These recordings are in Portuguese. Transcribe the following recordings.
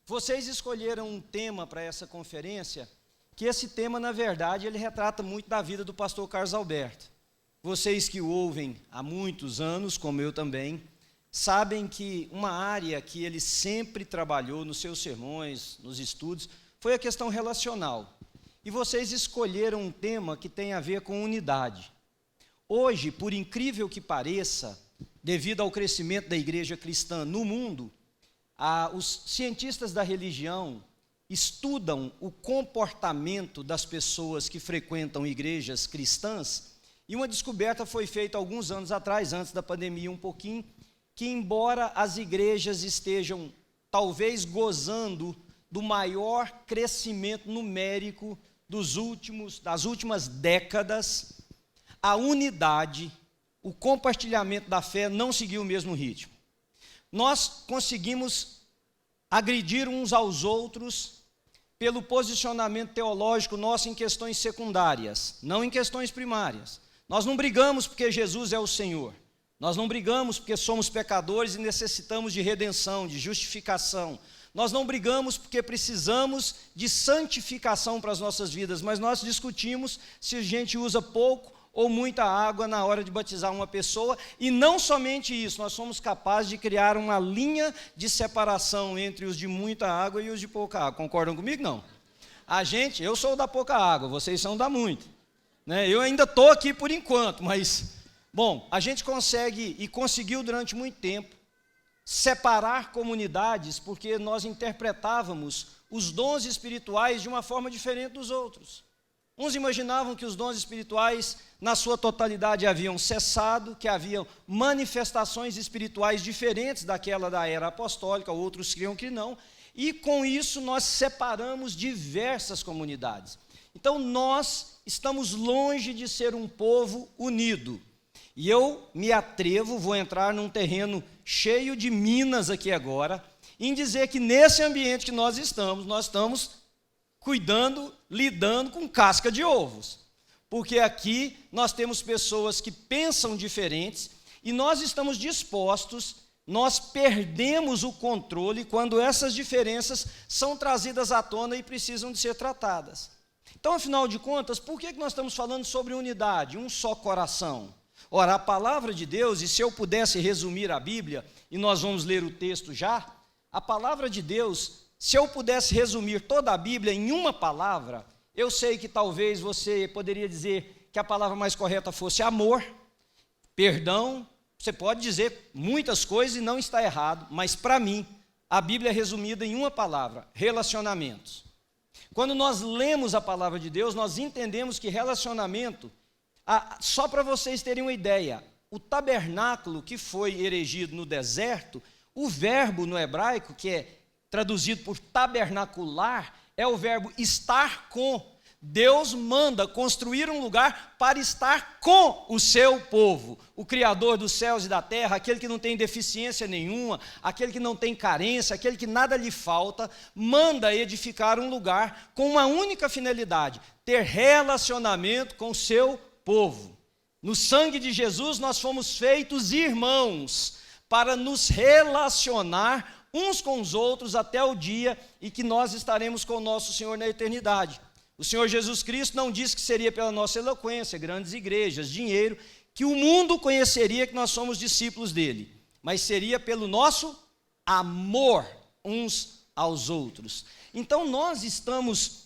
Vocês escolheram um tema para essa conferência, que esse tema, na verdade, ele retrata muito da vida do pastor Carlos Alberto. Vocês que o ouvem há muitos anos, como eu também, sabem que uma área que ele sempre trabalhou nos seus sermões, nos estudos, foi a questão relacional. E vocês escolheram um tema que tem a ver com unidade. Hoje, por incrível que pareça, devido ao crescimento da igreja cristã no mundo, os cientistas da religião estudam o comportamento das pessoas que frequentam igrejas cristãs, e uma descoberta foi feita alguns anos atrás, antes da pandemia um pouquinho, que embora as igrejas estejam talvez gozando do maior crescimento numérico das últimas décadas, a unidade, o compartilhamento da fé não seguiu o mesmo ritmo. Nós conseguimos agredir uns aos outros pelo posicionamento teológico nosso em questões secundárias, não em questões primárias. Nós não brigamos porque Jesus é o Senhor. Nós não brigamos porque somos pecadores e necessitamos de redenção, de justificação. Nós não brigamos porque precisamos de santificação para as nossas vidas, mas nós discutimos se a gente usa pouco ou muita água na hora de batizar uma pessoa, e não somente isso, nós somos capazes de criar uma linha de separação entre os de muita água e os de pouca água. Concordam comigo? Não. Eu sou da pouca água, vocês são da muita. Né? Eu ainda estou aqui por enquanto, mas, bom, a gente consegue e conseguiu durante muito tempo separar comunidades porque nós interpretávamos os dons espirituais de uma forma diferente dos outros. Uns imaginavam que os dons espirituais, na sua totalidade, haviam cessado, que haviam manifestações espirituais diferentes daquela da era apostólica, outros criam que não, e com isso nós separamos diversas comunidades. Então nós estamos longe de ser um povo unido. E eu me atrevo, vou entrar num terreno cheio de minas aqui agora, em dizer que nesse ambiente que nós estamos lidando com casca de ovos. Porque aqui nós temos pessoas que pensam diferentes e nós estamos dispostos, nós perdemos o controle quando essas diferenças são trazidas à tona e precisam de ser tratadas. Então, afinal de contas, por que nós estamos falando sobre unidade, um só coração? Ora, a palavra de Deus, e se eu pudesse resumir a Bíblia, e nós vamos ler o texto já, a palavra de Deus, se eu pudesse resumir toda a Bíblia em uma palavra, eu sei que talvez você poderia dizer que a palavra mais correta fosse amor, perdão, você pode dizer muitas coisas e não está errado, mas para mim, a Bíblia é resumida em uma palavra: relacionamentos. Quando nós lemos a palavra de Deus, nós entendemos que relacionamento, só para vocês terem uma ideia, o tabernáculo que foi erigido no deserto, o verbo no hebraico, que é traduzido por tabernacular, é o verbo estar com. Deus manda construir um lugar para estar com o seu povo, o Criador dos céus e da terra, aquele que não tem deficiência nenhuma, aquele que não tem carência, aquele que nada lhe falta, manda edificar um lugar com uma única finalidade: ter relacionamento com o seu povo. No sangue de Jesus nós fomos feitos irmãos para nos relacionar uns com os outros até o dia em que nós estaremos com o nosso Senhor na eternidade. O Senhor Jesus Cristo não disse que seria pela nossa eloquência, grandes igrejas, dinheiro, que o mundo conheceria que nós somos discípulos dele, mas seria pelo nosso amor uns aos outros. Então nós estamos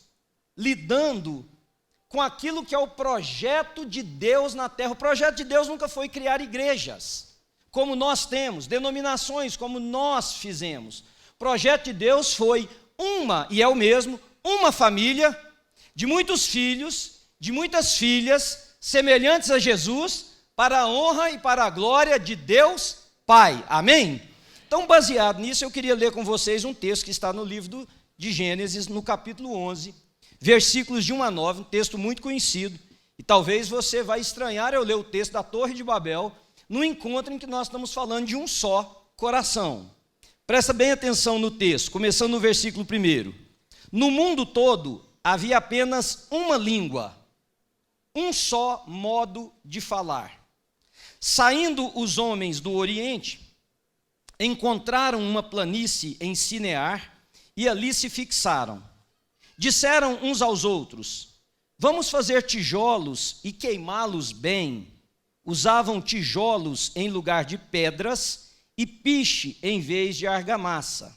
lidando com aquilo que é o projeto de Deus na terra. O projeto de Deus nunca foi criar igrejas como nós temos, denominações como nós fizemos. O projeto de Deus foi uma família de muitos filhos, de muitas filhas, semelhantes a Jesus, para a honra e para a glória de Deus Pai. Amém? Então, baseado nisso, eu queria ler com vocês um texto que está no livro de Gênesis, no capítulo 11, versículos de 1 a 9, um texto muito conhecido, e talvez você vai estranhar eu ler o texto da Torre de Babel, no encontro em que nós estamos falando de um só coração. Presta bem atenção no texto, começando no versículo 1. No mundo todo havia apenas uma língua, um só modo de falar. Saindo os homens do Oriente, encontraram uma planície em Sinear e ali se fixaram. Disseram uns aos outros: vamos fazer tijolos e queimá-los bem. Usavam tijolos em lugar de pedras e piche em vez de argamassa.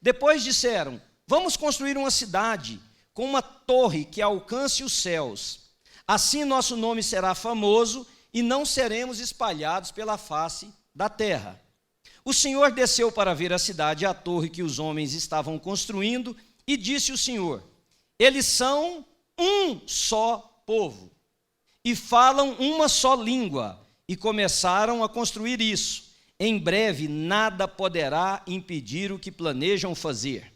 Depois disseram: vamos construir uma cidade com uma torre que alcance os céus. Assim nosso nome será famoso e não seremos espalhados pela face da terra. O Senhor desceu para ver a cidade e a torre que os homens estavam construindo, e disse o Senhor: eles são um só povo e falam uma só língua, e começaram a construir isso. Em breve nada poderá impedir o que planejam fazer.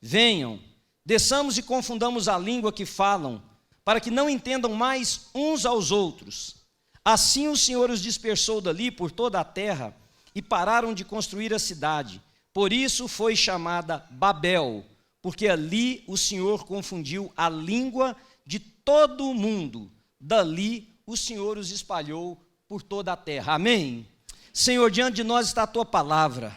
Venham, desçamos e confundamos a língua que falam, para que não entendam mais uns aos outros. Assim o Senhor os dispersou dali por toda a terra, e pararam de construir a cidade. Por isso foi chamada Babel, porque ali o Senhor confundiu a língua de todo o mundo. Dali o Senhor os espalhou por toda a terra. Amém? Senhor, diante de nós está a Tua palavra,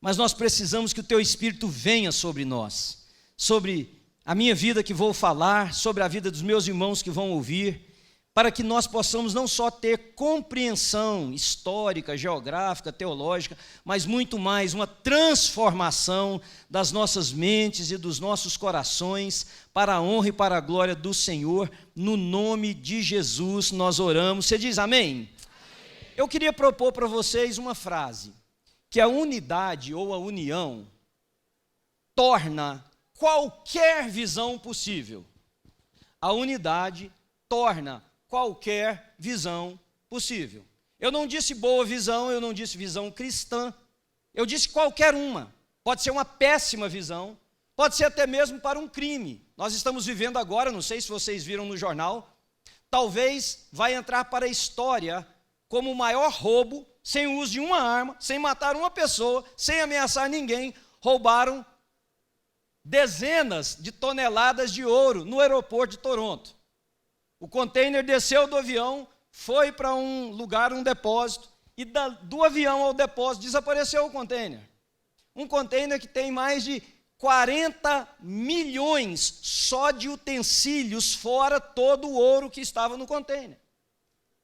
mas nós precisamos que o Teu Espírito venha sobre nós, sobre a minha vida que vou falar, sobre a vida dos meus irmãos que vão ouvir, para que nós possamos não só ter compreensão histórica, geográfica, teológica, mas muito mais, uma transformação das nossas mentes e dos nossos corações, para a honra e para a glória do Senhor. No nome de Jesus nós oramos. Você diz amém? Amém. Eu queria propor para vocês uma frase, que a unidade ou a união torna qualquer visão possível. A unidade torna qualquer visão possível. Eu não disse boa visão, eu não disse visão cristã, eu disse qualquer uma. Pode ser uma péssima visão, pode ser até mesmo para um crime. Nós estamos vivendo agora, não sei se vocês viram no jornal, talvez vai entrar para a história como o maior roubo, sem o uso de uma arma, sem matar uma pessoa, sem ameaçar ninguém. Roubaram dezenas de toneladas de ouro no aeroporto de Toronto. O container desceu do avião, foi para um lugar, um depósito, e do avião ao depósito desapareceu o container. Um container que tem mais de 40 milhões só de utensílios, fora todo o ouro que estava no container.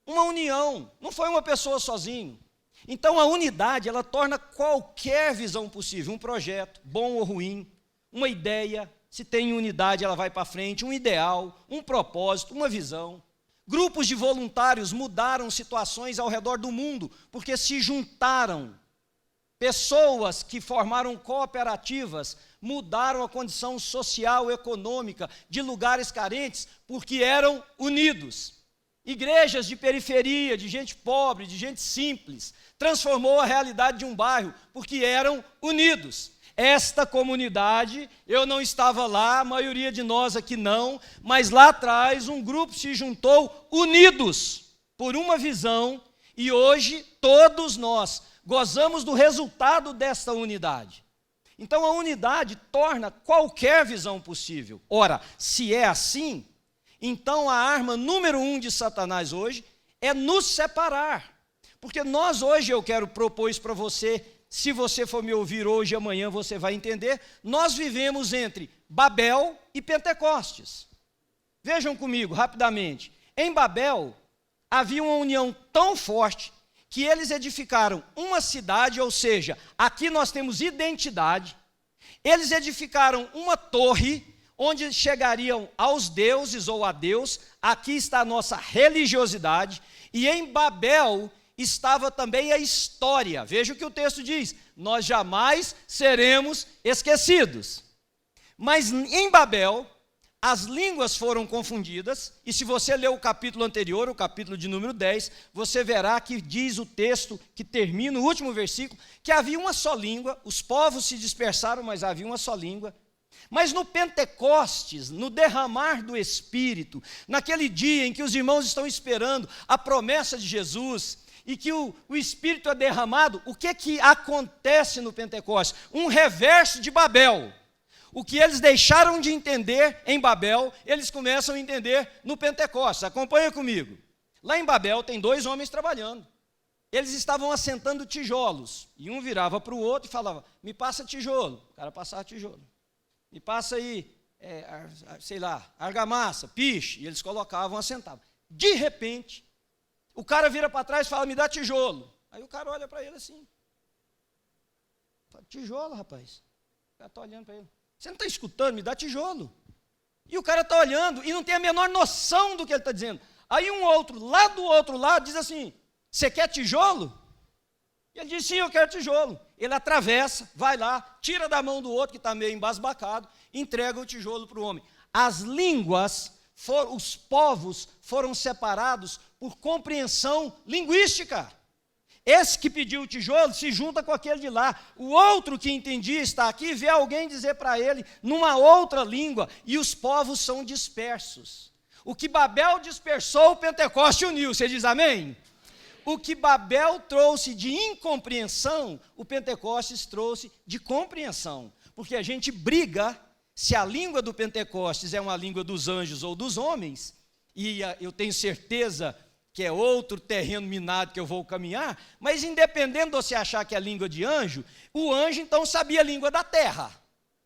Uma união, não foi uma pessoa sozinho. Então a unidade, ela torna qualquer visão possível, um projeto, bom ou ruim, uma ideia. Se tem unidade, ela vai para frente, um ideal, um propósito, uma visão. Grupos de voluntários mudaram situações ao redor do mundo, porque se juntaram. Pessoas que formaram cooperativas mudaram a condição social e econômica de lugares carentes, porque eram unidos. Igrejas de periferia, de gente pobre, de gente simples, transformou a realidade de um bairro, porque eram unidos. Esta comunidade, eu não estava lá, a maioria de nós aqui não, mas lá atrás um grupo se juntou unidos por uma visão, e hoje todos nós gozamos do resultado desta unidade. Então a unidade torna qualquer visão possível. Ora, se é assim, então a arma número 1 de Satanás hoje é nos separar. Porque nós hoje, eu quero propor isso para você. Se você for me ouvir hoje e amanhã, você vai entender. Nós vivemos entre Babel e Pentecostes. Vejam comigo, rapidamente. Em Babel, havia uma união tão forte que eles edificaram uma cidade, ou seja, aqui nós temos identidade. Eles edificaram uma torre, onde chegariam aos deuses ou a Deus. Aqui está a nossa religiosidade. E em Babel estava também a história. Veja o que o texto diz: nós jamais seremos esquecidos. Mas em Babel, as línguas foram confundidas, e se você ler o capítulo anterior, o capítulo de número 10, você verá que diz o texto, que termina o último versículo, que havia uma só língua, os povos se dispersaram, mas havia uma só língua. Mas no Pentecostes, no derramar do Espírito, naquele dia em que os irmãos estão esperando a promessa de Jesus, e que o Espírito é derramado, o que acontece no Pentecostes? Um reverso de Babel. O que eles deixaram de entender em Babel, eles começam a entender no Pentecostes. Acompanha comigo. Lá em Babel tem 2 homens trabalhando. Eles estavam assentando tijolos. E um virava para o outro e falava: me passa tijolo. O cara passava tijolo. me passa aí, sei lá, argamassa, piche, e eles colocavam, assentavam. De repente, o cara vira para trás e fala, me dá tijolo. Aí o cara olha para ele assim, fala, tijolo, rapaz. O cara está olhando para ele, você não está escutando, me dá tijolo. E o cara está olhando e não tem a menor noção do que ele está dizendo. Aí um outro, lá do outro lado, diz assim, você quer tijolo? E ele diz, sim, eu quero tijolo. Ele atravessa, vai lá, tira da mão do outro que está meio embasbacado, entrega o tijolo para o homem. As línguas, os povos foram separados por compreensão linguística. Esse que pediu o tijolo se junta com aquele de lá. O outro que entendia está aqui, vê alguém dizer para ele numa outra língua, e os povos são dispersos. O que Babel dispersou, o Pentecoste uniu. Você diz amém? O que Babel trouxe de incompreensão, o Pentecostes trouxe de compreensão. Porque a gente briga se a língua do Pentecostes é uma língua dos anjos ou dos homens, e eu tenho certeza que é outro terreno minado que eu vou caminhar, mas independente de você achar que é a língua de anjo, o anjo então sabia a língua da terra.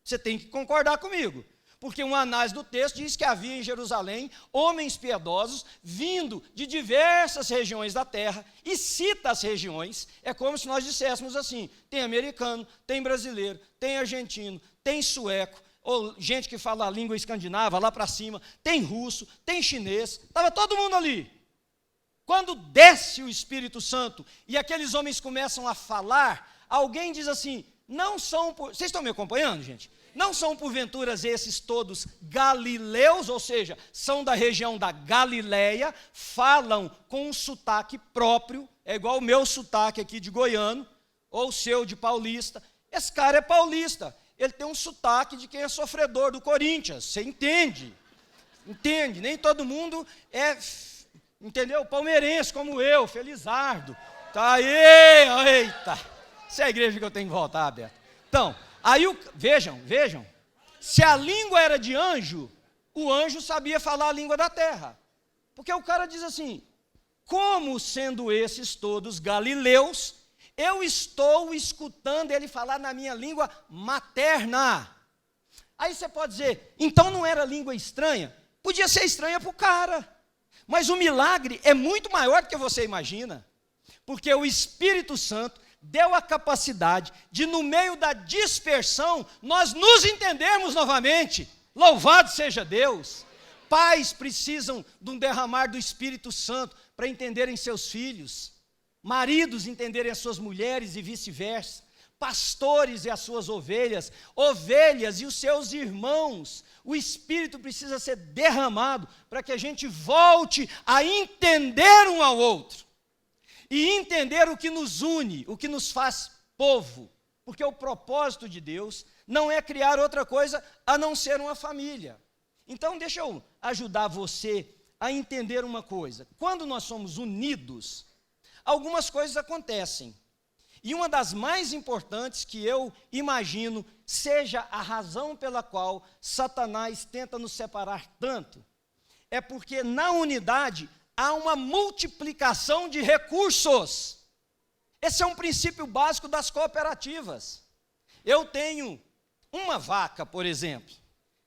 Você tem que concordar comigo. Porque uma análise do texto diz que havia em Jerusalém homens piedosos vindo de diversas regiões da terra, e cita as regiões, é como se nós disséssemos assim, tem americano, tem brasileiro, tem argentino, tem sueco, ou gente que fala a língua escandinava, lá para cima, tem russo, tem chinês, estava todo mundo ali. Quando desce o Espírito Santo e aqueles homens começam a falar, alguém diz assim, não são, vocês estão me acompanhando, gente? Não são porventura esses todos galileus, ou seja, são da região da Galileia, falam com um sotaque próprio, é igual o meu sotaque aqui de goiano, ou o seu de paulista. Esse cara é paulista, ele tem um sotaque de quem é sofredor do Corinthians, você entende? Entende? Nem todo mundo é, entendeu? Palmeirense como eu, felizardo. Tá aí, eita! Essa é a igreja que eu tenho que voltar, Beto. Então, aí, vejam, se a língua era de anjo, o anjo sabia falar a língua da terra. Porque o cara diz assim, como sendo esses todos galileus, eu estou escutando ele falar na minha língua materna. Aí você pode dizer, então não era língua estranha? Podia ser estranha para o cara, mas o milagre é muito maior do que você imagina, porque o Espírito Santo deu a capacidade de, no meio da dispersão, nós nos entendermos novamente. Louvado seja Deus. Pais precisam de um derramar do Espírito Santo para entenderem seus filhos, maridos entenderem as suas mulheres e vice-versa, pastores e as suas ovelhas, ovelhas e os seus irmãos. O Espírito precisa ser derramado para que a gente volte a entender um ao outro. E entender o que nos une, o que nos faz povo. Porque o propósito de Deus não é criar outra coisa a não ser uma família. Então, deixa eu ajudar você a entender uma coisa. Quando nós somos unidos, algumas coisas acontecem. E uma das mais importantes que eu imagino seja a razão pela qual Satanás tenta nos separar tanto, é porque na unidade há uma multiplicação de recursos. Esse é um princípio básico das cooperativas. Eu tenho uma vaca, por exemplo.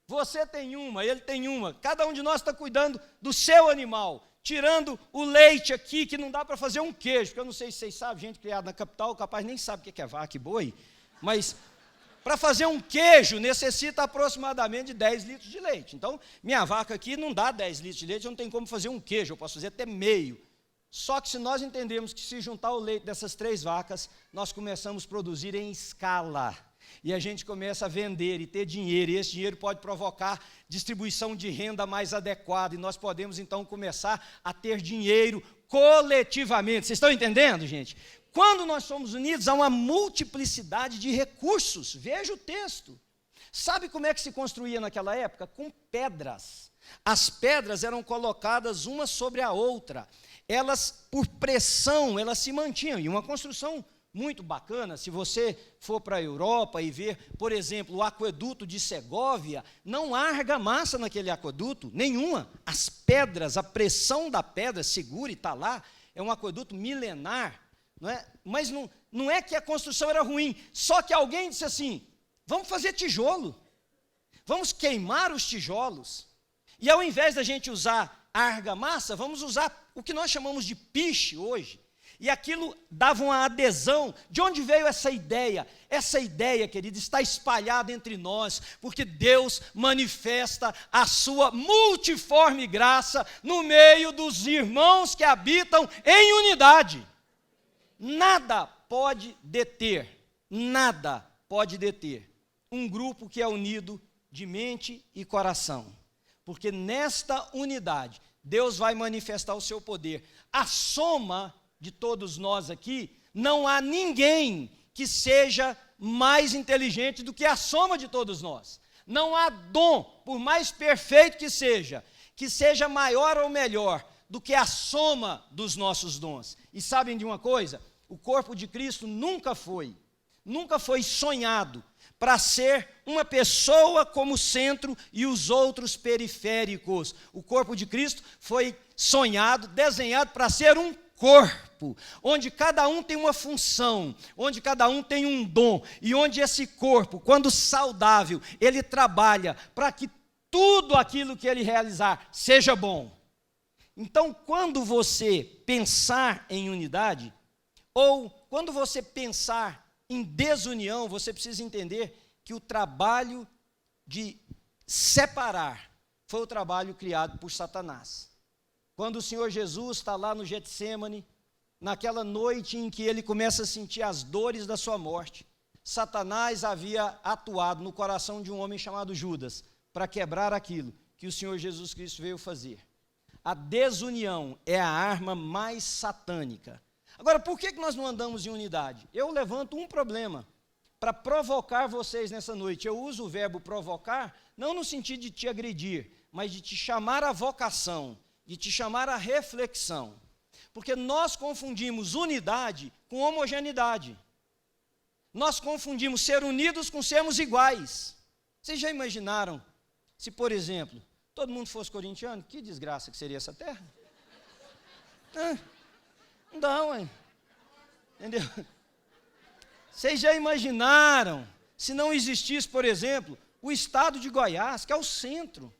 Você tem uma, ele tem uma. Cada um de nós está cuidando do seu animal, tirando o leite aqui, que não dá para fazer um queijo, porque eu não sei se vocês sabem, gente criada na capital, capaz nem sabe o que é vaca e boi, mas para fazer um queijo necessita aproximadamente de 10 litros de leite. Então, minha vaca aqui não dá 10 litros de leite, eu não tenho como fazer um queijo, eu posso fazer até meio. Só que se nós entendemos que se juntar o leite dessas 3 vacas, nós começamos a produzir em escala. E a gente começa a vender e ter dinheiro, e esse dinheiro pode provocar distribuição de renda mais adequada, e nós podemos então começar a ter dinheiro coletivamente. Vocês estão entendendo, gente? Quando nós somos unidos, há uma multiplicidade de recursos. Veja o texto. Sabe como é que se construía naquela época? Com pedras. As pedras eram colocadas uma sobre a outra. Elas, por pressão, elas se mantinham. E uma construção muito bacana, se você for para a Europa e ver, por exemplo, o aqueduto de Segóvia, não há argamassa naquele aqueduto, nenhuma. As pedras, a pressão da pedra segura e está lá, é um aqueduto milenar. Não é? Mas não é que a construção era ruim, só que alguém disse assim, vamos fazer tijolo. vamos queimar os tijolos, e ao invés da gente usar a argamassa, vamos usar o que nós chamamos de piche hoje. E aquilo dava uma adesão. De onde veio essa ideia? Essa ideia, querido, está espalhada entre nós, porque Deus manifesta a sua multiforme graça no meio dos irmãos que habitam em unidade. Nada pode deter um grupo que é unido de mente e coração, porque nesta unidade Deus vai manifestar o seu poder. A soma de todos nós aqui, não há ninguém que seja mais inteligente do que a soma de todos nós. Não há dom, por mais perfeito que seja maior ou melhor do que a soma dos nossos dons. E sabem de uma coisa? O corpo de Cristo nunca foi sonhado para ser uma pessoa como centro e os outros periféricos. O corpo de Cristo foi sonhado, desenhado para ser um corpo, onde cada um tem uma função, onde cada um tem um dom, e onde esse corpo, quando saudável, ele trabalha para que tudo aquilo que ele realizar seja bom. Então, quando você pensar em unidade, ou quando você pensar em desunião, você precisa entender que o trabalho de separar foi o trabalho criado por Satanás. Quando o Senhor Jesus está lá no Getsêmani, naquela noite em que ele começa a sentir as dores da sua morte, Satanás havia atuado no coração de um homem chamado Judas, para quebrar aquilo que o Senhor Jesus Cristo veio fazer. A desunião é a arma mais satânica. Agora, por que nós não andamos em unidade? Eu levanto um problema para provocar vocês nessa noite. Eu uso o verbo provocar, não no sentido de te agredir, mas de te chamar à vocação, de te chamar à reflexão, porque nós confundimos unidade com homogeneidade, nós confundimos ser unidos com sermos iguais. Vocês já imaginaram se, por exemplo, todo mundo fosse corintiano? Que desgraça que seria essa terra? Não dá, ué. Entendeu? Vocês já imaginaram se não existisse, por exemplo, o estado de Goiás, que é o centro?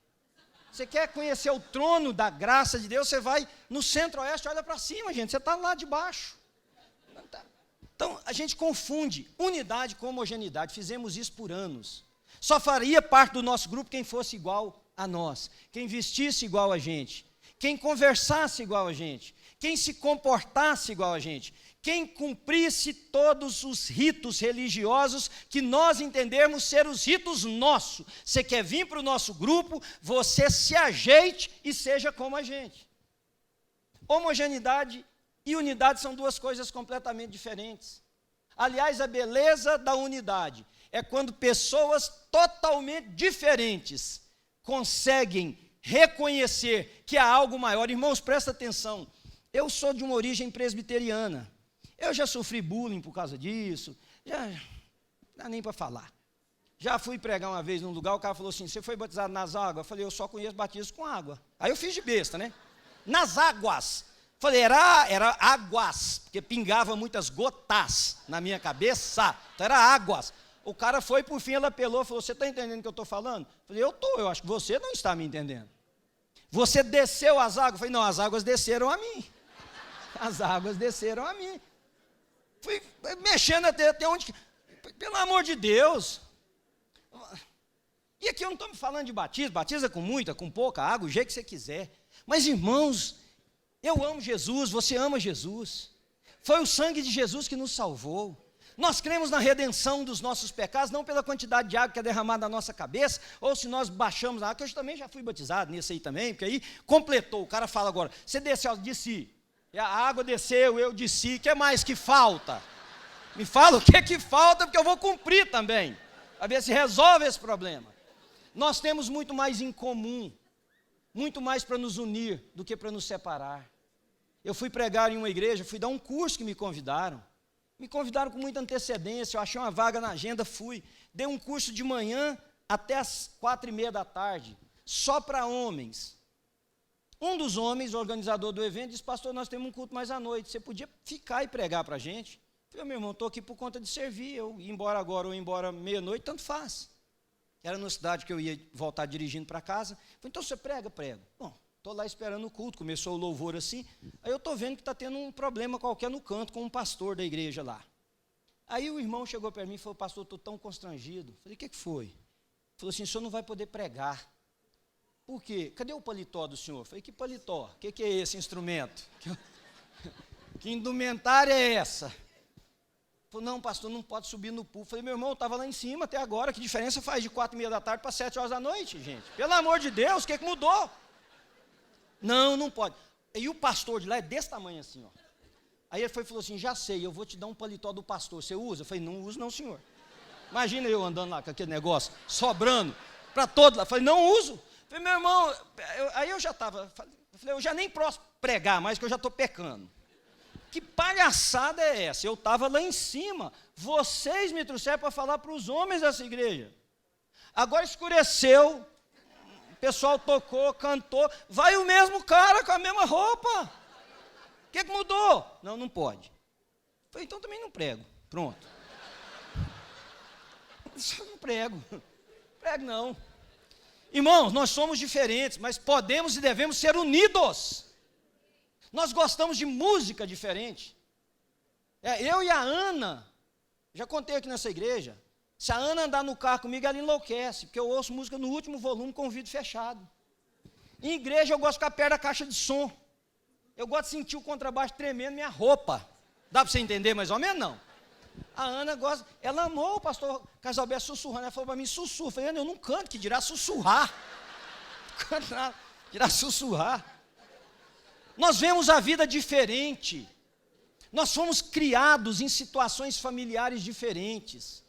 Você quer conhecer o trono da graça de Deus, você vai no centro-oeste, olha para cima, gente, você está lá de baixo. Então, a gente confunde unidade com homogeneidade, fizemos isso por anos. Só faria parte do nosso grupo quem fosse igual a nós, quem vestisse igual a gente, quem conversasse igual a gente, quem se comportasse igual a gente, quem cumprisse todos os ritos religiosos que nós entendermos ser os ritos nossos. Você quer vir para o nosso grupo, você se ajeite e seja como a gente. Homogeneidade e unidade são duas coisas completamente diferentes. Aliás, a beleza da unidade é quando pessoas totalmente diferentes conseguem reconhecer que há algo maior. Irmãos, presta atenção. Eu sou de uma origem presbiteriana. Eu já sofri bullying por causa disso, já não dá nem para falar. Já fui pregar uma vez num lugar, o cara falou assim, você foi batizado nas águas? Eu falei, eu só conheço batismo com água. Aí eu fiz de besta, né? Nas águas. Falei, era águas, porque pingava muitas gotas na minha cabeça, então era águas. O cara foi, por fim, ela apelou, falou, você está entendendo o que eu estou falando? Eu falei, eu acho que você não está me entendendo. Você desceu as águas? Eu falei, não, as águas desceram a mim. As águas desceram a mim. Fui mexendo até onde... Pelo amor de Deus. E aqui eu não estou me falando de batismo. Batiza com muita, com pouca água, o jeito que você quiser. Mas, irmãos, eu amo Jesus, você ama Jesus. Foi o sangue de Jesus que nos salvou. Nós cremos na redenção dos nossos pecados, não pela quantidade de água que é derramada na nossa cabeça, ou se nós baixamos a água, que eu também já fui batizado nesse aí também, porque aí completou. O cara fala agora, você desceu, desci. A água desceu, eu desci, o que mais que falta? Me fala o que falta, porque eu vou cumprir também, para ver se resolve esse problema. Nós temos muito mais em comum, muito mais para nos unir do que para nos separar. Eu fui pregar em uma igreja, fui dar um curso que me convidaram com muita antecedência, eu achei uma vaga na agenda, fui, dei um curso de manhã até as 4:30 da tarde, só para homens. Um dos homens, o organizador do evento, disse, pastor, nós temos um culto mais à noite, você podia ficar e pregar para a gente? Eu falei, meu irmão, estou aqui por conta de servir, eu ir embora agora ou ir embora meia-noite, tanto faz. Era numa cidade que eu ia voltar dirigindo para casa. Falei, então você prega? Prego. Bom, estou lá esperando o culto, começou o louvor assim. Aí eu estou vendo que está tendo um problema qualquer no canto com um pastor da igreja lá. Aí o irmão chegou para mim e falou, pastor, estou tão constrangido. Falei, o que foi? Falou assim, o senhor não vai poder pregar. Por quê? Cadê o paletó do senhor? Falei, que paletó? O que é esse instrumento? Que indumentária é essa? Falei, não, pastor, não pode subir no púlpito. Falei, meu irmão, eu estava lá em cima até agora. Que diferença faz de 4h30 da tarde para 7 horas da noite, gente? Pelo amor de Deus, o que mudou? Não, não pode. E o pastor de lá é desse tamanho assim, ó. Aí ele falou assim, já sei, eu vou te dar um paletó do pastor. Você usa? Eu falei, não uso não, senhor. Imagina eu andando lá com aquele negócio, sobrando para todo lado. Falei, não uso. Falei, meu irmão, aí eu já estava, falei, eu já nem posso pregar mais, que eu já estou pecando. Que palhaçada é essa? Eu estava lá em cima, vocês me trouxeram para falar para os homens dessa igreja. Agora escureceu, o pessoal tocou, cantou, vai o mesmo cara com a mesma roupa. O que mudou? Não, não pode. Falei, então também não prego. Pronto. Não prego. Prego não. Irmãos, nós somos diferentes, mas podemos e devemos ser unidos. Nós gostamos de música diferente. Eu e a Ana, já contei aqui nessa igreja, se a Ana andar no carro comigo, ela enlouquece, porque eu ouço música no último volume com o vidro fechado. Em igreja eu gosto de ficar perto da caixa de som. Eu gosto de sentir o contrabaixo tremendo minha roupa. Dá para você entender mais ou menos? Não. A Ana gosta, ela amou o pastor Casalberto sussurrando, ela falou para mim, sussurra. Eu falei, Ana, eu não canto, que dirá sussurrar. Não canto nada, dirá sussurrar. Nós vemos a vida diferente. Nós fomos criados em situações familiares diferentes.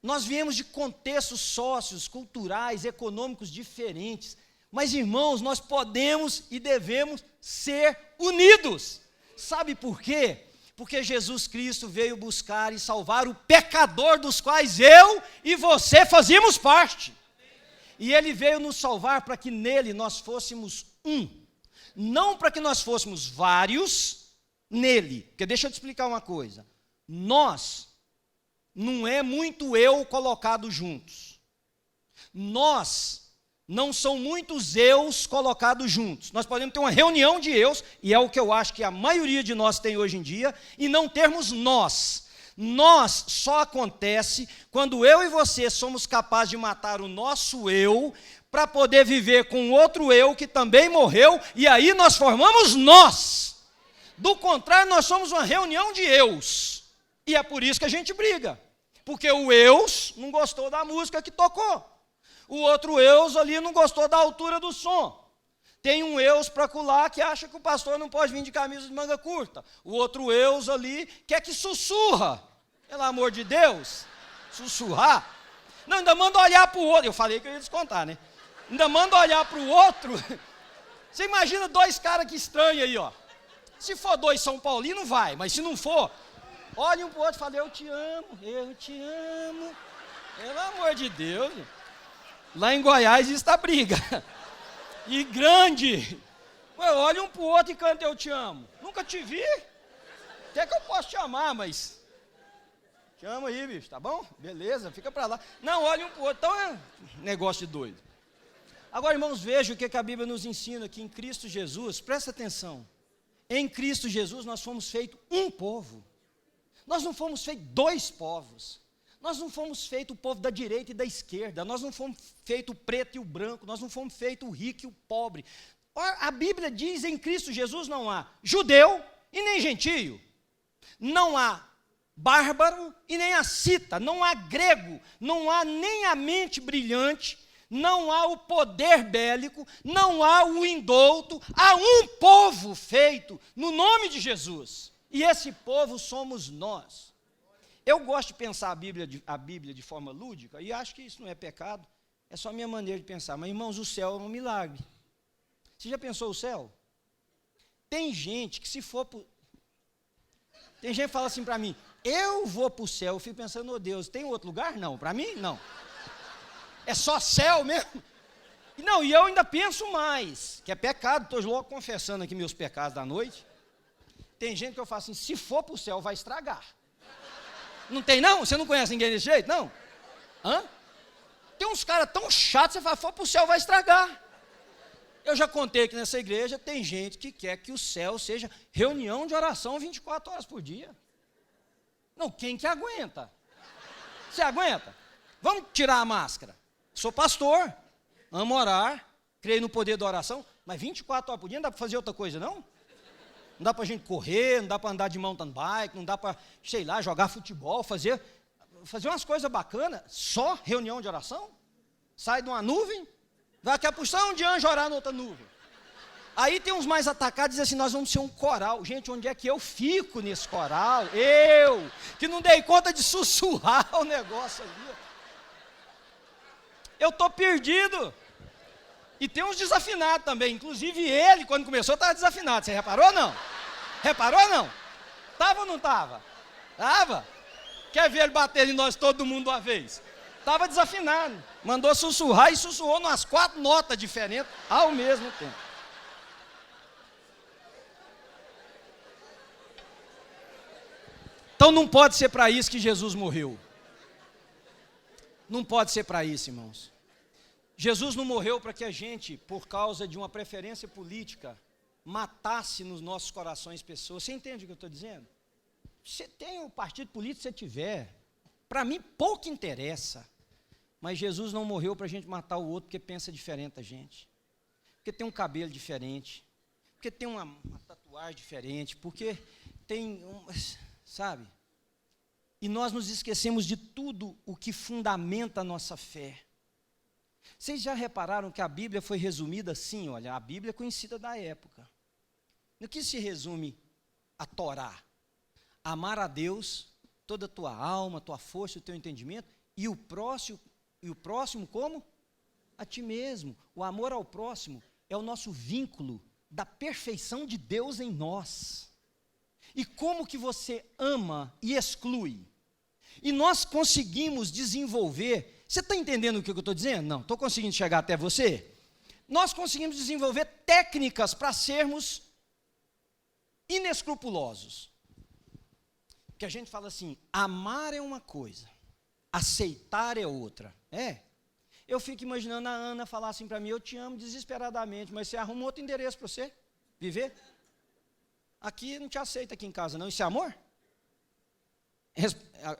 Nós viemos de contextos sócios, culturais, econômicos diferentes. Mas, irmãos, nós podemos e devemos ser unidos. Sabe por quê? Porque Jesus Cristo veio buscar e salvar o pecador dos quais eu e você fazíamos parte. E Ele veio nos salvar para que nele nós fôssemos um. Não para que nós fôssemos vários nele. Porque deixa eu te explicar uma coisa. Nós não é muito eu colocado juntos. Nós não são muitos eus colocados juntos. Nós podemos ter uma reunião de eus, e é o que eu acho que a maioria de nós tem hoje em dia, e não termos nós. Nós só acontece quando eu e você somos capazes de matar o nosso eu, para poder viver com outro eu que também morreu, e aí nós formamos nós. Do contrário, nós somos uma reunião de eus. E é por isso que a gente briga. Porque o eus não gostou da música que tocou. O outro eus ali não gostou da altura do som. Tem um eus para colar que acha que o pastor não pode vir de camisa de manga curta. O outro eus ali quer que sussurra. Pelo amor de Deus, sussurrar. Não, ainda manda olhar para o outro. Eu falei que eu ia descontar, né? Ainda manda olhar para o outro. Você imagina dois caras que estranham aí, ó. Se for dois São Paulinos, vai. Mas se não for, olha um para o outro e fala, eu te amo, eu te amo. Pelo amor de Deus. Lá em Goiás está briga. E grande. Olha um para o outro e canta eu te amo. Nunca te vi. Até que eu posso te amar, mas... Te amo aí, bicho, tá bom? Beleza, fica para lá. Não, olha um para o outro. Então é negócio de doido. Agora, irmãos, vejam o que a Bíblia nos ensina aqui em Cristo Jesus. Presta atenção. Em Cristo Jesus nós fomos feitos um povo. Nós não fomos feitos dois povos. Nós não fomos feitos o povo da direita e da esquerda. Nós não fomos feitos o preto e o branco. Nós não fomos feitos o rico e o pobre. A Bíblia diz em Cristo Jesus não há judeu e nem gentio. Não há bárbaro e nem a cita. Não há grego. Não há nem a mente brilhante. Não há o poder bélico. Não há o indouto. Há um povo feito no nome de Jesus. E esse povo somos nós. Eu gosto de pensar a Bíblia de forma lúdica, e acho que isso não é pecado, é só a minha maneira de pensar. Mas, irmãos, o céu é um milagre. Você já pensou o céu? Tem gente que se for... Tem gente que fala assim para mim, eu vou para o céu, eu fico pensando, oh Deus, tem outro lugar? Não, para mim, não. É só céu mesmo? Não, e eu ainda penso mais, que é pecado, estou logo confessando aqui meus pecados da noite. Tem gente que eu falo assim, se for para o céu, vai estragar. Não tem não? Você não conhece ninguém desse jeito, não? Hã? tem uns caras tão chatos, você fala, for para o céu vai estragar. Eu já contei que nessa igreja tem gente que quer que o céu seja reunião de oração 24 horas por dia. Não, quem que aguenta? Você aguenta? Vamos tirar a máscara. Sou pastor, amo orar, creio no poder da oração, mas 24 horas por dia não dá para fazer outra coisa, não? Não dá para a gente correr, não dá para andar de mountain bike, não dá para, sei lá, jogar futebol, fazer umas coisas bacanas, só reunião de oração? Sai de uma nuvem, vai aqui a porção de anjo orar na outra nuvem. Aí tem uns mais atacados e dizem assim, nós vamos ser um coral. Gente, onde é que eu fico nesse coral? Eu, que não dei conta de sussurrar o negócio ali. Eu estou perdido. E tem uns desafinados também, inclusive ele, quando começou, estava desafinado. Você reparou ou não? Reparou ou não? Estava ou não estava? Estava. Quer ver ele bater em nós todo mundo uma vez? Estava desafinado. Mandou sussurrar e sussurrou umas 4 notas diferentes ao mesmo tempo. Então não pode ser para isso que Jesus morreu. Não pode ser para isso, irmãos. Jesus não morreu para que a gente, por causa de uma preferência política, matasse nos nossos corações pessoas. Você entende o que eu estou dizendo? Você tem o partido político que você tiver. Para mim, pouco interessa. Mas Jesus não morreu para a gente matar o outro porque pensa diferente da gente. Porque tem um cabelo diferente. Porque tem uma tatuagem diferente. Porque tem, sabe? E nós nos esquecemos de tudo o que fundamenta a nossa fé. Vocês já repararam que a Bíblia foi resumida assim? Olha, a Bíblia é conhecida da época. No que se resume a Torá? Amar a Deus, toda a tua alma, tua força, o teu entendimento, e o próximo como? A ti mesmo. O amor ao próximo é o nosso vínculo da perfeição de Deus em nós. E como que você ama e exclui? E nós conseguimos desenvolver, você está entendendo o que eu estou dizendo? Não, estou conseguindo chegar até você? Nós conseguimos desenvolver técnicas para sermos inescrupulosos. Que a gente fala assim, amar é uma coisa, aceitar é outra. Eu fico imaginando a Ana falar assim para mim, eu te amo desesperadamente, mas você arruma outro endereço para você viver? Aqui não te aceita aqui em casa não, isso é amor?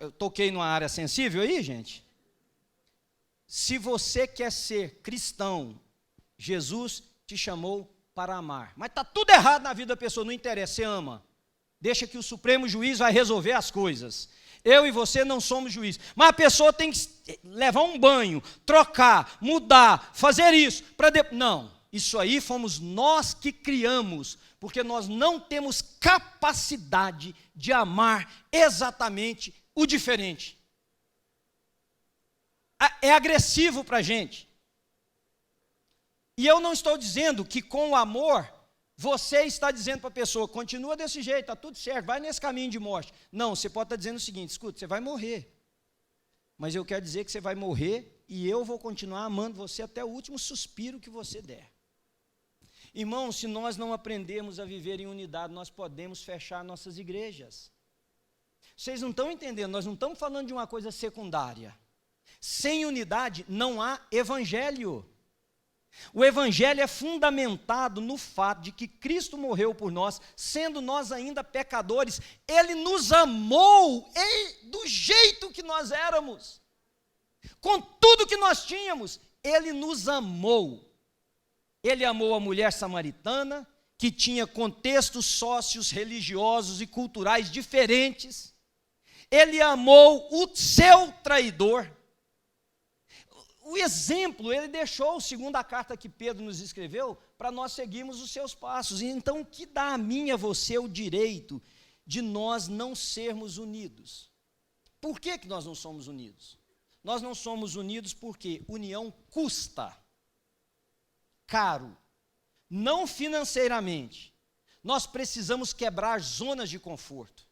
Eu toquei numa área sensível aí, gente? Se você quer ser cristão, Jesus te chamou para amar. Mas está tudo errado na vida da pessoa, não interessa, você ama. Deixa que o Supremo Juiz vai resolver as coisas. Eu e você não somos juízes. Mas a pessoa tem que levar um banho, trocar, mudar, fazer isso. Não, isso aí fomos nós que criamos, porque nós não temos capacidade de amar exatamente o diferente. É agressivo para a gente. E eu não estou dizendo que com o amor, você está dizendo para a pessoa, continua desse jeito, está tudo certo, vai nesse caminho de morte. Não, você pode estar dizendo o seguinte, escuta, você vai morrer. Mas eu quero dizer que você vai morrer e eu vou continuar amando você até o último suspiro que você der. Irmãos, se nós não aprendermos a viver em unidade, nós podemos fechar nossas igrejas. Vocês não estão entendendo, nós não estamos falando de uma coisa secundária. Sem unidade não há evangelho. O evangelho é fundamentado no fato de que Cristo morreu por nós, sendo nós ainda pecadores, Ele nos amou do jeito que nós éramos, com tudo que nós tínhamos, Ele nos amou. Ele amou a mulher samaritana, que tinha contextos sócios, religiosos e culturais diferentes. Ele amou o seu traidor. O exemplo, ele deixou, segundo a carta que Pedro nos escreveu, para nós seguirmos os seus passos. Então, o que dá a mim e a você o direito de nós não sermos unidos? Por que que nós não somos unidos? Nós não somos unidos porque união custa caro, não financeiramente. Nós precisamos quebrar zonas de conforto.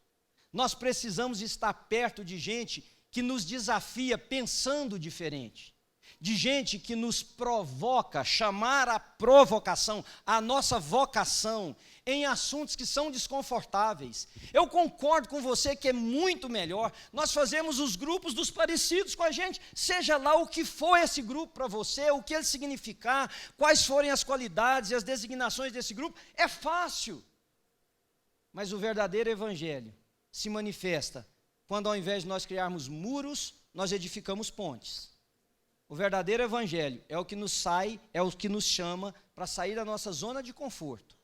Nós precisamos estar perto de gente que nos desafia pensando diferente. de gente que nos provoca, chamar a provocação, a nossa vocação, em assuntos que são desconfortáveis. Eu concordo com você que é muito melhor nós fazermos os grupos dos parecidos com a gente, seja lá o que for esse grupo para você, o que ele significar, quais forem as qualidades e as designações desse grupo, é fácil. Mas o verdadeiro evangelho se manifesta quando, ao invés de nós criarmos muros, nós edificamos pontes. O verdadeiro evangelho é o que nos chama para sair da nossa zona de conforto.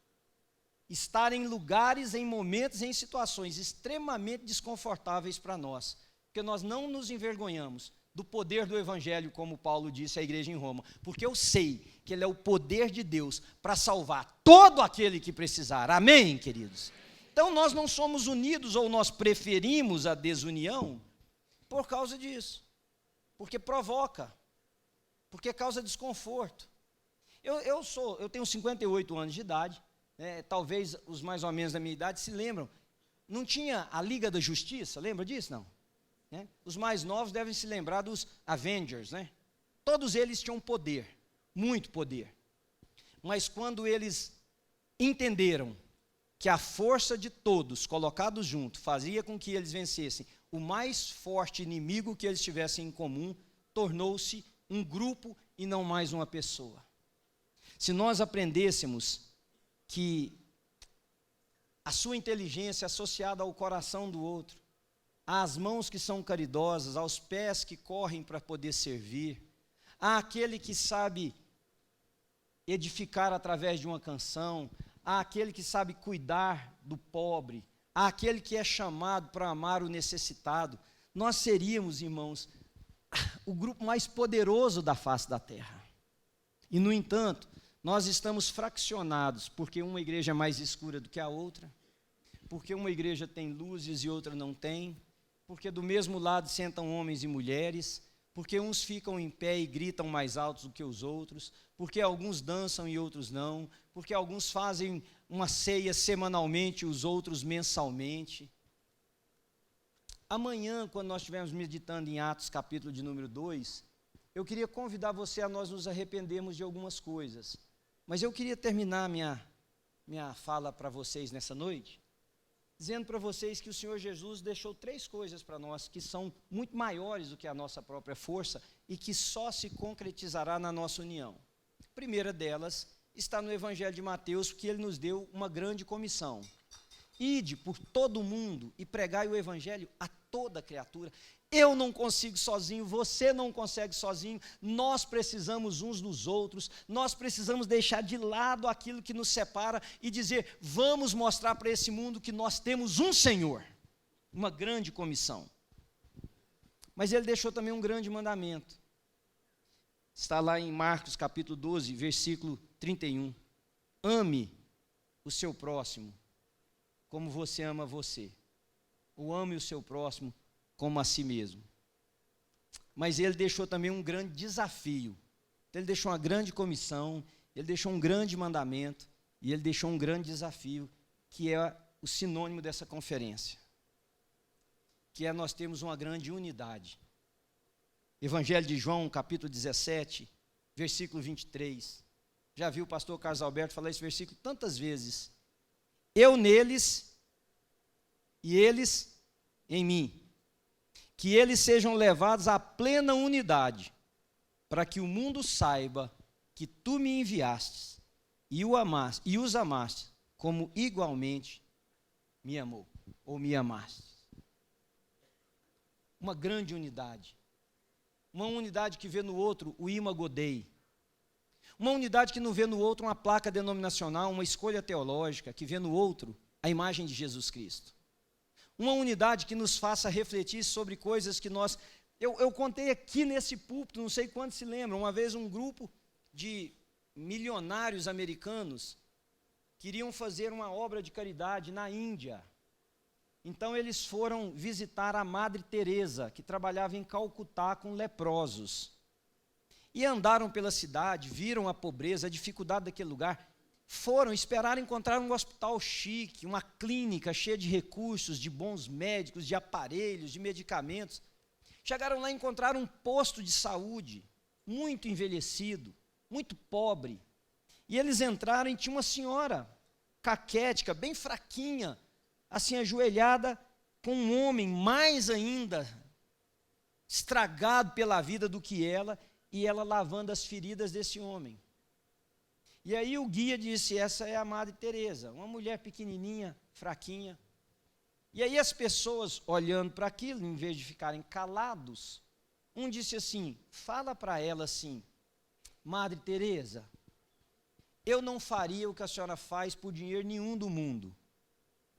Estar em lugares, em momentos, em situações extremamente desconfortáveis para nós, porque nós não nos envergonhamos do poder do evangelho, como Paulo disse à igreja em Roma, porque eu sei que ele é o poder de Deus para salvar todo aquele que precisar. Amém, queridos? Então nós não somos unidos, ou nós preferimos a desunião por causa disso, porque provoca, porque causa desconforto. Eu tenho 58 anos de idade, talvez os mais ou menos da minha idade se lembram, não tinha a Liga da Justiça, lembra disso? Não. Os mais novos devem se lembrar dos Avengers, Todos eles tinham poder, muito poder, mas quando eles entenderam que a força de todos colocados juntos fazia com que eles vencessem o mais forte inimigo que eles tivessem em comum, tornou-se um grupo e não mais uma pessoa. Se nós aprendêssemos que a sua inteligência associada ao coração do outro, às mãos que são caridosas, aos pés que correm para poder servir, àquele que sabe edificar através de uma canção, àquele que sabe cuidar do pobre, àquele que é chamado para amar o necessitado, nós seríamos, irmãos, o grupo mais poderoso da face da terra. E, no entanto, nós estamos fraccionados, porque uma igreja é mais escura do que a outra, porque uma igreja tem luzes e outra não tem, porque do mesmo lado sentam homens e mulheres, porque uns ficam em pé e gritam mais altos do que os outros, porque alguns dançam e outros não, porque alguns fazem uma ceia semanalmente e os outros mensalmente. Amanhã, quando nós estivermos meditando em Atos, capítulo de número 2, eu queria convidar você a nós nos arrependermos de algumas coisas. Mas eu queria terminar minha fala para vocês nessa noite, dizendo para vocês que o Senhor Jesus deixou 3 coisas para nós que são muito maiores do que a nossa própria força e que só se concretizará na nossa união. A primeira delas está no Evangelho de Mateus, porque ele nos deu uma grande comissão. Ide por todo o mundo e pregai o Evangelho a toda criatura. Eu não consigo sozinho, você não consegue sozinho, nós precisamos uns dos outros, nós precisamos deixar de lado aquilo que nos separa e dizer, vamos mostrar para esse mundo que nós temos um Senhor, uma grande comissão. Mas ele deixou também um grande mandamento, está lá em Marcos capítulo 12, versículo 31, ame o seu próximo como você ama você, ou ame o seu próximo como a si mesmo. Mas ele deixou também um grande desafio. Então, ele deixou uma grande comissão, ele deixou um grande mandamento, e ele deixou um grande desafio, que é o sinônimo dessa conferência, que é nós termos uma grande unidade. Evangelho de João, capítulo 17, versículo 23. Já viu o pastor Carlos Alberto falar esse versículo tantas vezes. Eu neles e eles em mim. Que eles sejam levados à plena unidade, para que o mundo saiba que tu me enviastes e os amaste, como igualmente me amou, ou me amaste. Uma grande unidade. Uma unidade que vê no outro o imago Dei. Uma unidade que não vê no outro uma placa denominacional, uma escolha teológica, que vê no outro a imagem de Jesus Cristo. Uma unidade que nos faça refletir sobre coisas que nós... Eu contei aqui nesse púlpito, não sei quantos se lembram, uma vez um grupo de milionários americanos queriam fazer uma obra de caridade na Índia. Então eles foram visitar a Madre Teresa, que trabalhava em Calcutá com leprosos. E andaram pela cidade, viram a pobreza, a dificuldade daquele lugar. Foram, esperaram encontrar um hospital chique, uma clínica cheia de recursos, de bons médicos, de aparelhos, de medicamentos. Chegaram lá e encontraram um posto de saúde, muito envelhecido, muito pobre. E eles entraram e tinha uma senhora caquética, bem fraquinha, assim ajoelhada, com um homem mais ainda estragado pela vida do que ela, e ela lavando as feridas desse homem. E aí o guia disse, essa é a Madre Teresa, uma mulher pequenininha, fraquinha. E aí as pessoas olhando para aquilo, em vez de ficarem calados, um disse assim, fala para ela assim, Madre Teresa, eu não faria o que a senhora faz por dinheiro nenhum do mundo.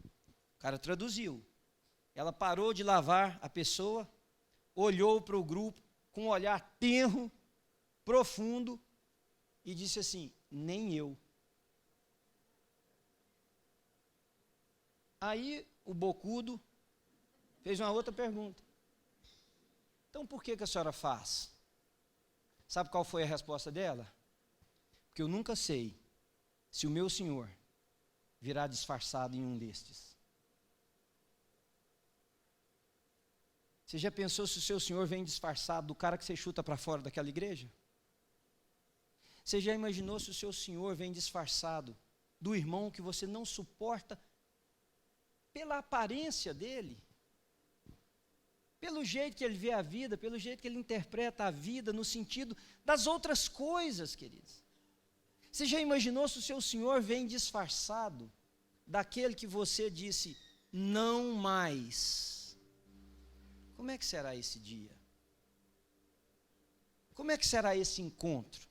O cara traduziu. Ela parou de lavar a pessoa, olhou para o grupo com um olhar tenro, profundo, e disse assim, nem eu. Aí o bocudo fez uma outra pergunta. Então por que a senhora faz? Sabe qual foi a resposta dela? Porque eu nunca sei se o meu senhor virá disfarçado em um destes. Você já pensou se o seu senhor vem disfarçado do cara que você chuta para fora daquela igreja? Você já imaginou se o seu senhor vem disfarçado do irmão que você não suporta pela aparência dele? Pelo jeito que ele vê a vida, pelo jeito que ele interpreta a vida, no sentido das outras coisas, queridos. Você já imaginou se o seu senhor vem disfarçado daquele que você disse, não mais? Como é que será esse dia? Como é que será esse encontro?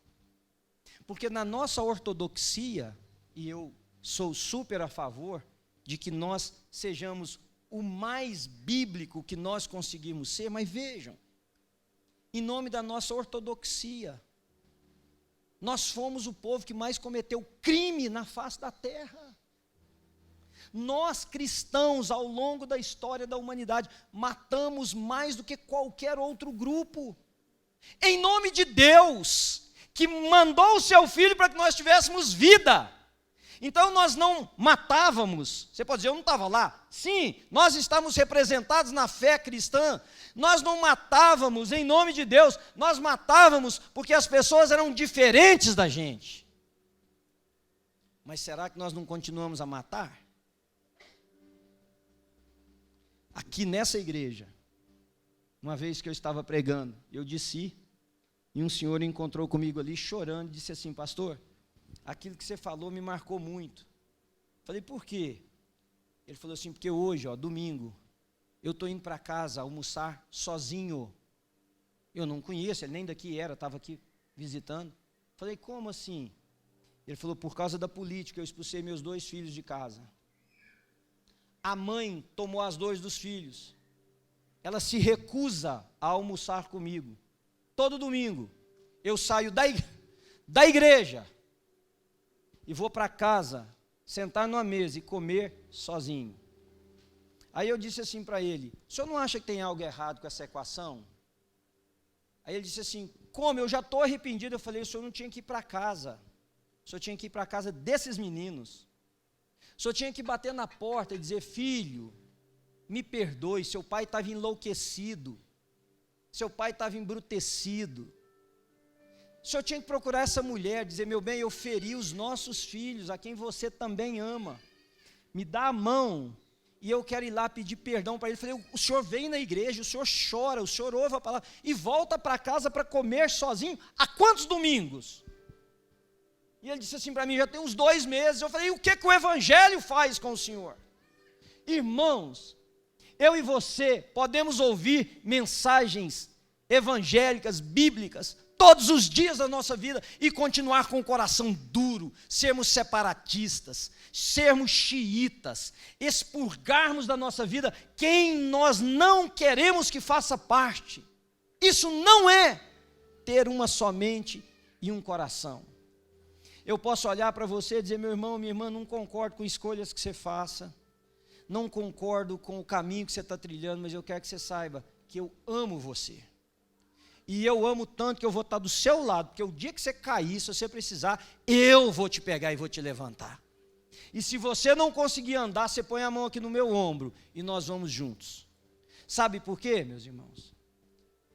Porque na nossa ortodoxia, e eu sou super a favor de que nós sejamos o mais bíblico que nós conseguimos ser, mas vejam, em nome da nossa ortodoxia, nós fomos o povo que mais cometeu crime na face da terra. Nós, cristãos, ao longo da história da humanidade, matamos mais do que qualquer outro grupo. Em nome de Deus, que mandou o seu Filho para que nós tivéssemos vida. Então nós não matávamos, você pode dizer, eu não estava lá. Sim, nós estávamos representados na fé cristã. Nós não matávamos em nome de Deus, nós matávamos porque as pessoas eram diferentes da gente. Mas será que nós não continuamos a matar? Aqui nessa igreja, uma vez que eu estava pregando, eu desci, e um senhor encontrou comigo ali chorando, disse assim, pastor, aquilo que você falou me marcou muito. Falei, por quê? Ele falou assim, porque hoje, domingo, eu estou indo para casa almoçar sozinho. Eu não conheço, ele nem daqui era, estava aqui visitando. Falei, como assim? Ele falou, por causa da política, eu expulsei meus 2 filhos de casa. A mãe tomou as dores dos filhos. Ela se recusa a almoçar comigo. Todo domingo, eu saio da igreja e vou para casa, sentar numa mesa e comer sozinho. Aí eu disse assim para ele, o senhor não acha que tem algo errado com essa equação? Aí ele disse assim, como? Eu já estou arrependido. Eu falei, o senhor não tinha que ir para casa, o senhor tinha que ir para casa desses meninos. O senhor tinha que bater na porta e dizer, filho, me perdoe, seu pai estava enlouquecido, seu pai estava embrutecido. O senhor tinha que procurar essa mulher, dizer, meu bem, eu feri os nossos filhos, a quem você também ama. Me dá a mão, e eu quero ir lá pedir perdão para ele. Eu falei, o senhor vem na igreja, o senhor chora, o senhor ouve a palavra, e volta para casa para comer sozinho, há quantos domingos? E ele disse assim para mim, já tem uns 2 meses. Eu falei, e o que o evangelho faz com o senhor? Irmãos, eu e você podemos ouvir mensagens evangélicas, bíblicas, todos os dias da nossa vida e continuar com o coração duro, sermos separatistas, sermos xiitas, expurgarmos da nossa vida quem nós não queremos que faça parte. Isso não é ter uma só mente e um coração. Eu posso olhar para você e dizer, meu irmão, minha irmã, não concordo com escolhas que você faça, não concordo com o caminho que você está trilhando, mas eu quero que você saiba que eu amo você. E eu amo tanto que eu vou estar do seu lado, porque o dia que você cair, se você precisar, eu vou te pegar e vou te levantar. E se você não conseguir andar, você põe a mão aqui no meu ombro e nós vamos juntos. Sabe por quê, meus irmãos?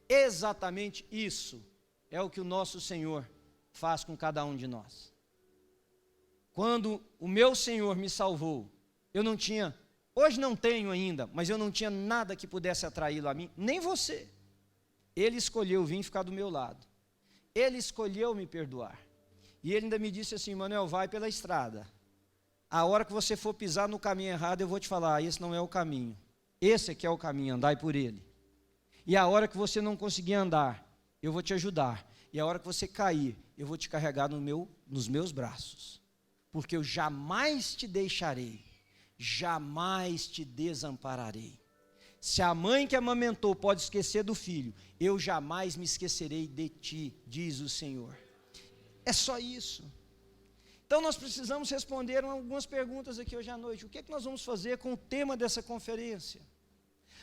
Exatamente isso é o que o nosso Senhor faz com cada um de nós. Quando o meu Senhor me salvou, eu não tinha, hoje não tenho ainda, mas eu não tinha nada que pudesse atraí-lo a mim, nem você. Ele escolheu vir ficar do meu lado. Ele escolheu me perdoar. E ele ainda me disse assim: Manuel, vai pela estrada. A hora que você for pisar no caminho errado, eu vou te falar, esse não é o caminho. Esse aqui é o caminho, andai por ele. E a hora que você não conseguir andar, eu vou te ajudar. E a hora que você cair, eu vou te carregar nos meus braços. Porque eu jamais te deixarei, jamais te desampararei. Se a mãe que amamentou pode esquecer do filho, eu jamais me esquecerei de ti, diz o Senhor. É só isso. Então nós precisamos responder algumas perguntas aqui hoje à noite. O que é que nós vamos fazer com o tema dessa conferência?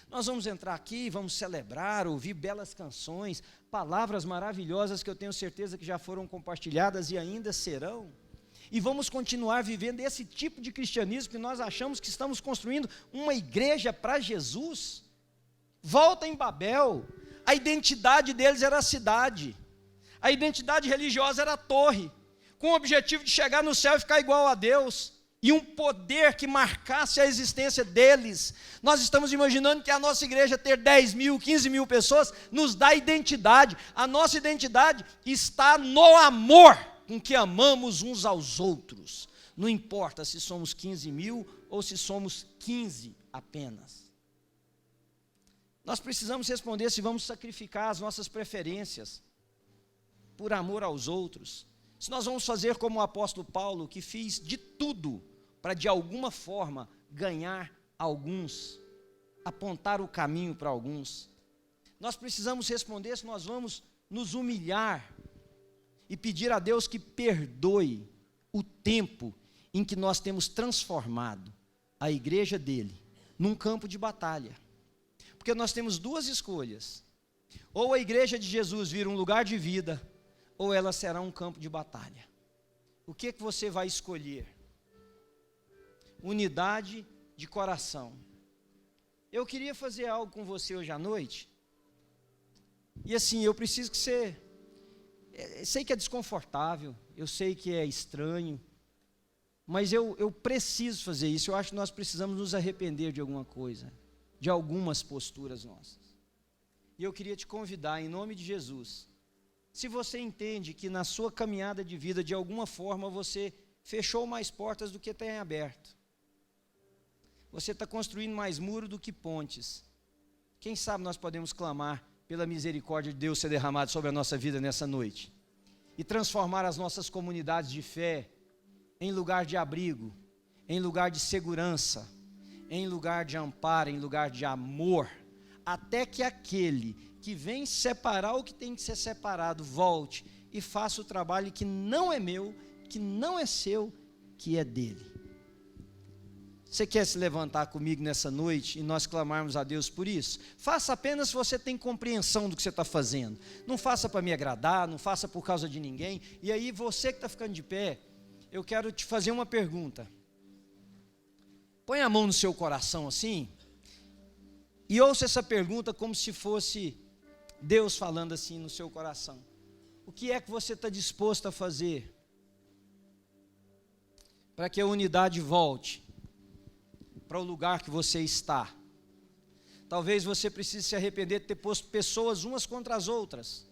Nós vamos entrar aqui, vamos celebrar, ouvir belas canções, palavras maravilhosas que eu tenho certeza que já foram compartilhadas e ainda serão. E vamos continuar vivendo esse tipo de cristianismo que nós achamos que estamos construindo uma igreja para Jesus. Volta em Babel, a identidade deles era a cidade, a identidade religiosa era a torre, com o objetivo de chegar no céu e ficar igual a Deus, e um poder que marcasse a existência deles. Nós estamos imaginando que a nossa igreja ter 10 mil, 15 mil pessoas, nos dá identidade. A nossa identidade está no amor com que amamos uns aos outros. Não importa se somos 15 mil ou se somos 15 apenas. Nós precisamos responder se vamos sacrificar as nossas preferências por amor aos outros. Se nós vamos fazer como o apóstolo Paulo, que fez de tudo para de alguma forma ganhar alguns, apontar o caminho para alguns. Nós precisamos responder se nós vamos nos humilhar e pedir a Deus que perdoe o tempo em que nós temos transformado a igreja dele num campo de batalha. Porque nós temos duas escolhas: ou a igreja de Jesus vira um lugar de vida, ou ela será um campo de batalha. O que você vai escolher? Unidade de coração. Eu queria fazer algo com você hoje à noite, e assim, eu preciso que você, sei que é desconfortável, eu sei que é estranho, mas eu preciso fazer isso. Eu acho que nós precisamos nos arrepender de alguma coisa, de algumas posturas nossas. E eu queria te convidar, em nome de Jesus, se você entende que na sua caminhada de vida, de alguma forma, você fechou mais portas do que tem aberto, você está construindo mais muro do que pontes, quem sabe nós podemos clamar pela misericórdia de Deus ser derramada sobre a nossa vida nessa noite, e transformar as nossas comunidades de fé em lugar de abrigo, em lugar de segurança, em lugar de amparo, em lugar de amor, até que aquele que vem separar o que tem que ser separado, volte e faça o trabalho que não é meu, que não é seu, que é dele. Você quer se levantar comigo nessa noite e nós clamarmos a Deus por isso? Faça apenas se você tem compreensão do que você está fazendo. Não faça para me agradar, não faça por causa de ninguém. E aí você que está ficando de pé, eu quero te fazer uma pergunta. Põe a mão no seu coração assim e ouça essa pergunta como se fosse Deus falando assim no seu coração. O que é que você está disposto a fazer para que a unidade volte para o lugar que você está? Talvez você precise se arrepender de ter posto pessoas umas contra as outras.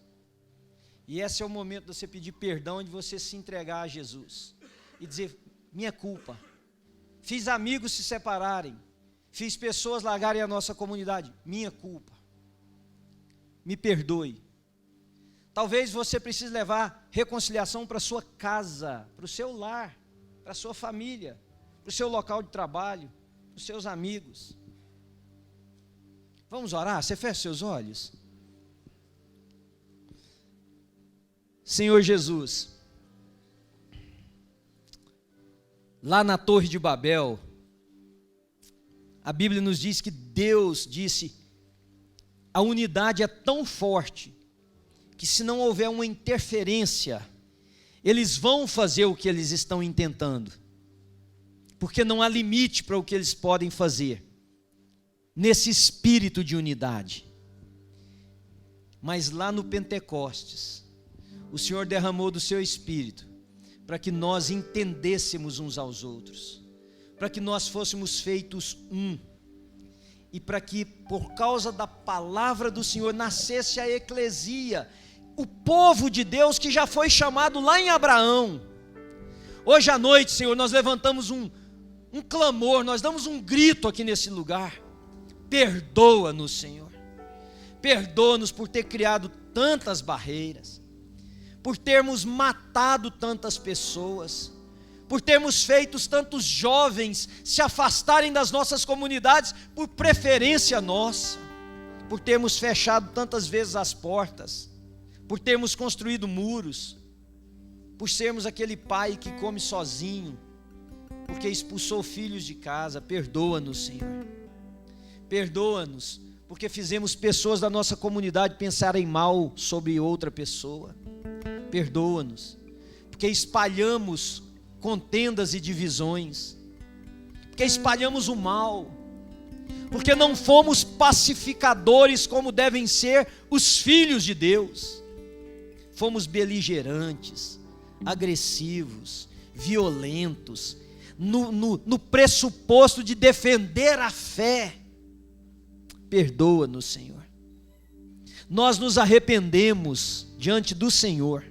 E esse é o momento de você pedir perdão, de você se entregar a Jesus e dizer: minha culpa, fiz amigos se separarem, fiz pessoas largarem a nossa comunidade, minha culpa, me perdoe. Talvez você precise levar reconciliação para a sua casa, para o seu lar, para a sua família, para o seu local de trabalho, para os seus amigos. Vamos orar? Você fecha seus olhos. Senhor Jesus, lá na Torre de Babel, a Bíblia nos diz que Deus disse: a unidade é tão forte que se não houver uma interferência, eles vão fazer o que eles estão intentando, porque não há limite para o que eles podem fazer, nesse espírito de unidade. Mas lá no Pentecostes, o Senhor derramou do seu Espírito para que nós entendêssemos uns aos outros, para que nós fôssemos feitos um, e para que por causa da palavra do Senhor nascesse a eclesia, o povo de Deus que já foi chamado lá em Abraão. Hoje à noite, Senhor, nós levantamos um clamor, nós damos um grito aqui nesse lugar. Perdoa-nos, Senhor. Perdoa-nos por ter criado tantas barreiras, por termos matado tantas pessoas, por termos feito tantos jovens se afastarem das nossas comunidades por preferência nossa, por termos fechado tantas vezes as portas, por termos construído muros, por sermos aquele pai que come sozinho, porque expulsou filhos de casa. Perdoa-nos, Senhor. Perdoa-nos, porque fizemos pessoas da nossa comunidade pensarem mal sobre outra pessoa. Perdoa-nos, porque espalhamos contendas e divisões, porque espalhamos o mal, porque não fomos pacificadores como devem ser os filhos de Deus. Fomos beligerantes, agressivos, violentos, no pressuposto de defender a fé. Perdoa-nos, Senhor. Nós nos arrependemos diante do Senhor,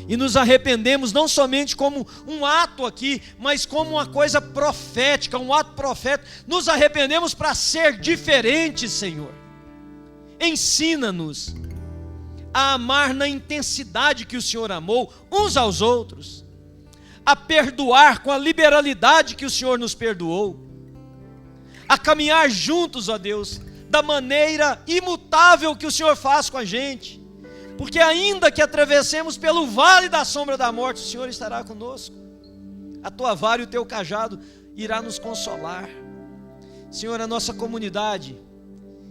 e nos arrependemos não somente como um ato aqui, mas como uma coisa profética, um ato profético. Nos arrependemos para ser diferentes, Senhor. Ensina-nos a amar na intensidade que o Senhor amou uns aos outros, a perdoar com a liberalidade que o Senhor nos perdoou, a caminhar juntos, ó Deus, da maneira imutável que o Senhor faz com a gente, porque ainda que atravessemos pelo vale da sombra da morte, o Senhor estará conosco. A tua vara e o teu cajado irá nos consolar. Senhor, a nossa comunidade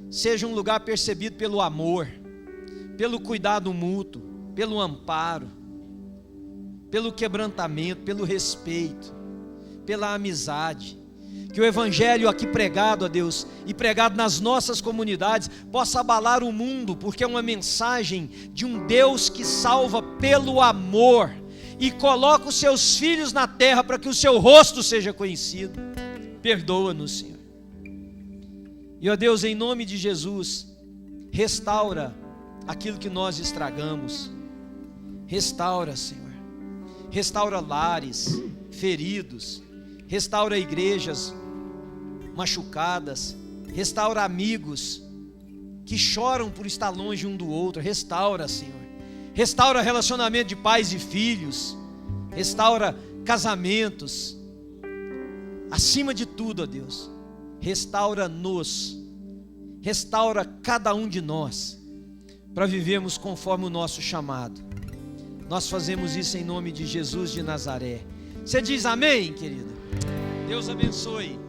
seja um lugar percebido pelo amor, pelo cuidado mútuo, pelo amparo, pelo quebrantamento, pelo respeito, pela amizade. Que o evangelho aqui pregado, ó Deus, e pregado nas nossas comunidades, possa abalar o mundo, porque é uma mensagem de um Deus que salva pelo amor e coloca os seus filhos na terra para que o seu rosto seja conhecido. Perdoa-nos, Senhor. E, ó Deus, em nome de Jesus, restaura aquilo que nós estragamos. Restaura, Senhor. Restaura lares feridos, restaura igrejas machucadas, restaura amigos que choram por estar longe um do outro. Restaura, Senhor. Restaura relacionamento de pais e filhos, restaura casamentos. Acima de tudo, ó Deus, restaura-nos, restaura cada um de nós, para vivermos conforme o nosso chamado. Nós fazemos isso em nome de Jesus de Nazaré. Você diz amém, querido? Deus abençoe.